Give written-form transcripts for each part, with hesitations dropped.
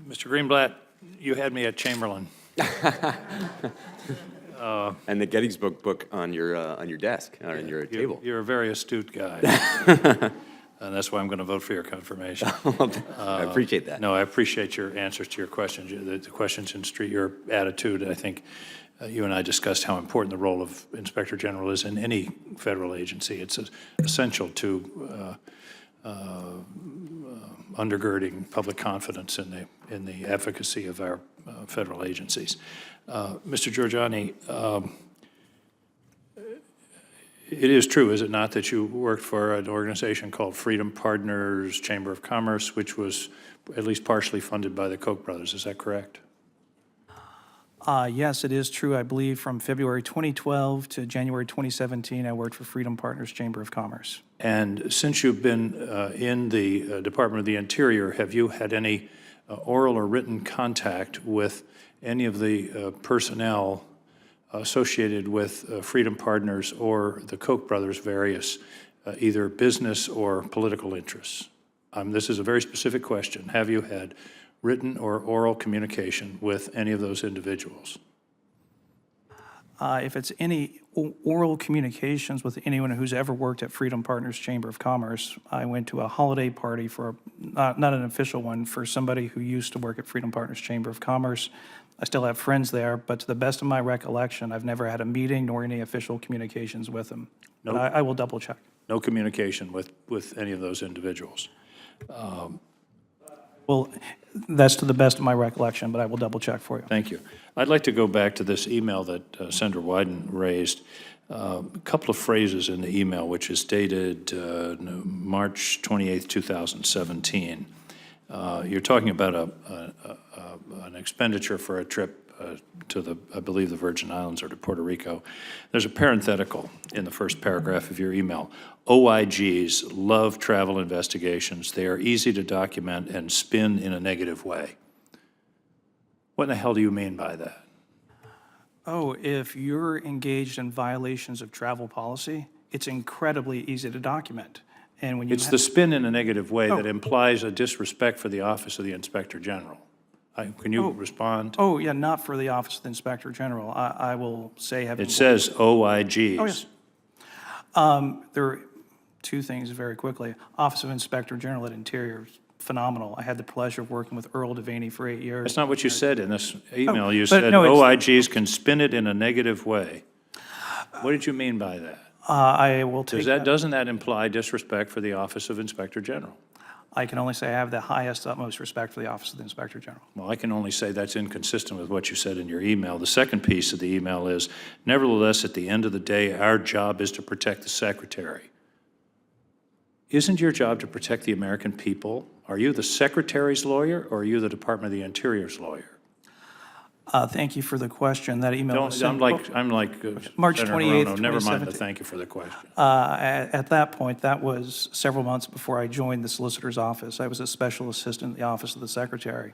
Mr. Greenblatt, you had me at Chamberlain. And the Gettysburg book on your desk, or on your table. You're a very astute guy. And that's why I'm going to vote for your confirmation. I appreciate that. No, I appreciate your answers to your questions, the questions in street, your attitude. I think you and I discussed how important the role of Inspector General is in any federal agency. It's essential to undergirding public confidence in the efficacy of our federal agencies. Mr. Giorgiani, it is true, is it not, that you worked for an organization called Freedom Partners Chamber of Commerce, which was at least partially funded by the Koch brothers. Is that correct? Yes, it is true. I believe from February 2012 to January 2017, I worked for Freedom Partners Chamber of Commerce. And since you've been in the Department of the Interior, have you had any oral or written contact with any of the personnel associated with Freedom Partners or the Koch brothers' various either business or political interests? This is a very specific question. Have you had written or oral communication with any of those individuals? If it's any oral communications with anyone who's ever worked at Freedom Partners Chamber of Commerce, I went to a holiday party for, not an official one, for somebody who used to work at Freedom Partners Chamber of Commerce. I still have friends there, but to the best of my recollection, I've never had a meeting nor any official communications with them. No. But I will double check. No communication with any of those individuals? Well, that's to the best of my recollection, but I will double check for you. Thank you. I'd like to go back to this email that Senator Wyden raised. A couple of phrases in the email, which is dated March 28th, 2017. You're talking about an expenditure for a trip to I believe, the Virgin Islands or to Puerto Rico. There's a parenthetical in the first paragraph of your email. OIGs love travel investigations. They are easy to document and spin in a negative way. What in the hell do you mean by that? Oh, if you're engaged in violations of travel policy, it's incredibly easy to document. And when you It's the spin in a negative way Oh. that implies a disrespect for the Office of the Inspector General. Can you respond? Oh, yeah, not for the Office of the Inspector General. I will say having... It says OIGs. Oh, yes. There are two things very quickly. Office of Inspector General at Interior is phenomenal. I had the pleasure of working with Earl Devaney for 8 years. That's not what you said in this email. You but said no, OIGs can spin it in a negative way. What did you mean by that? I will take Doesn't that imply disrespect for the Office of Inspector General? I can only say I have the highest, utmost respect for the Office of the Inspector General. Well, I can only say that's inconsistent with what you said in your email. The second piece of the email is, nevertheless, at the end of the day, our job is to protect the Secretary. Isn't your job to protect the American people? Are you the Secretary's lawyer, or are you the Department of the Interior's lawyer? Thank you for the question. That email was I'm sent... like March Senator 28th, Rono. Never mind the 2017. thank you for the question. At that point, that was several months before I joined the Solicitor's Office. I was a special assistant in the Office of the Secretary.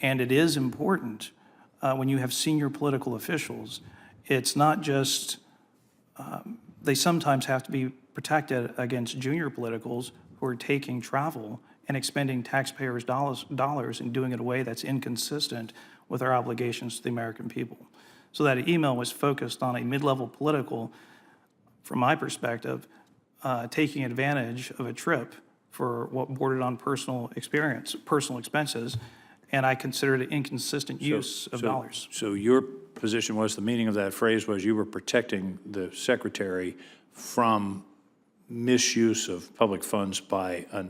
And it is important when you have senior political officials, it's not just, they sometimes have to be protected against junior politicals who are taking travel and expending taxpayers' dollars and doing it in a way that's inconsistent with our obligations to the American people. So that email was focused on a mid-level political, from my perspective, taking advantage of a trip for what bordered on personal expenses, and I considered it inconsistent use of dollars. So your position was, the meaning of that phrase was you were protecting the Secretary from misuse of public funds by a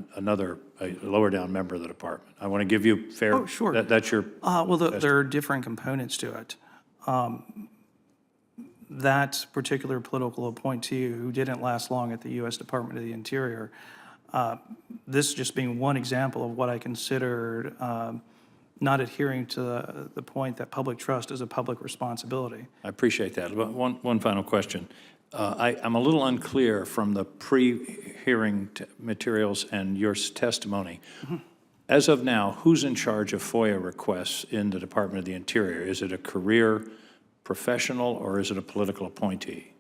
lower down member of the department. I want to give you fair... Oh, sure. That's your... Well, there are different components to it. That particular political appointee who didn't last long at the U.S. Department of the Interior, this just being one example of what I considered not adhering to the point that public trust is a public responsibility. I appreciate that. But one final question. I'm a little unclear from the pre-hearing materials and your testimony. Mm-hmm. As of now, who's in charge of FOIA requests in the Department of the Interior? Is it a career professional or is it a political appointee?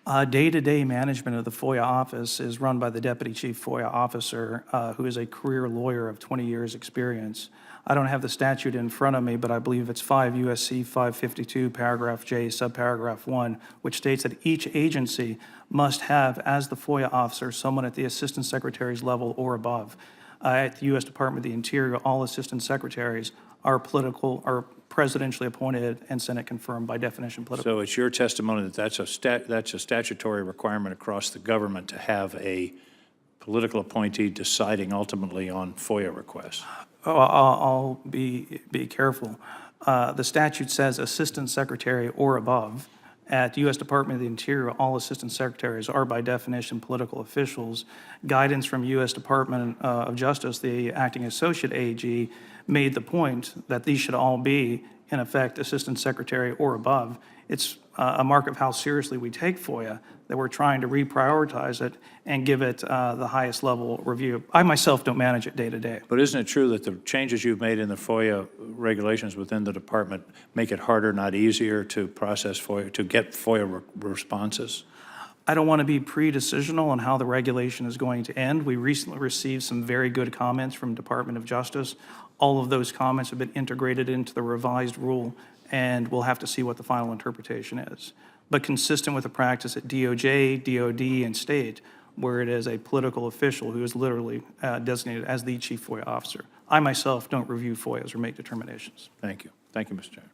Day-to-day management of the FOIA office is run by the Deputy Chief FOIA Officer, who is a career lawyer of 20 years' experience. I don't have the statute in front of me, but I believe it's 5 U.S.C. 552, paragraph J, subparagraph 1, which states that each agency must have, as the FOIA officer, someone at the Assistant Secretary's level or above. At the U.S. Department of the Interior, all Assistant Secretaries are presidentially appointed and Senate confirmed, by definition political. So it's your testimony that that's a statutory requirement across the government to have a political appointee deciding ultimately on FOIA requests? Oh, I'll be careful. The statute says Assistant Secretary or above. At the U.S. Department of the Interior, all Assistant Secretaries are by definition political officials. Guidance from U.S. Department of Justice, the acting Associate AG, made the point that these should all be, in effect, Assistant Secretary or above. It's a mark of how seriously we take FOIA that we're trying to reprioritize it and give it the highest level review. I myself don't manage it day to day. But isn't it true that the changes you've made in the FOIA regulations within the department make it harder, not easier, to process FOIA, to get FOIA responses? I don't want to be pre-decisional on how the regulation is going to end. We recently received some very good comments from Department of Justice. All of those comments have been integrated into the revised rule, and we'll have to see what the final interpretation is. But consistent with the practice at DOJ, DOD, and state, where it is a political official who is literally designated as the chief FOIA officer. I myself don't review FOIAs or make determinations. Thank you. Thank you, Mr. Chairman.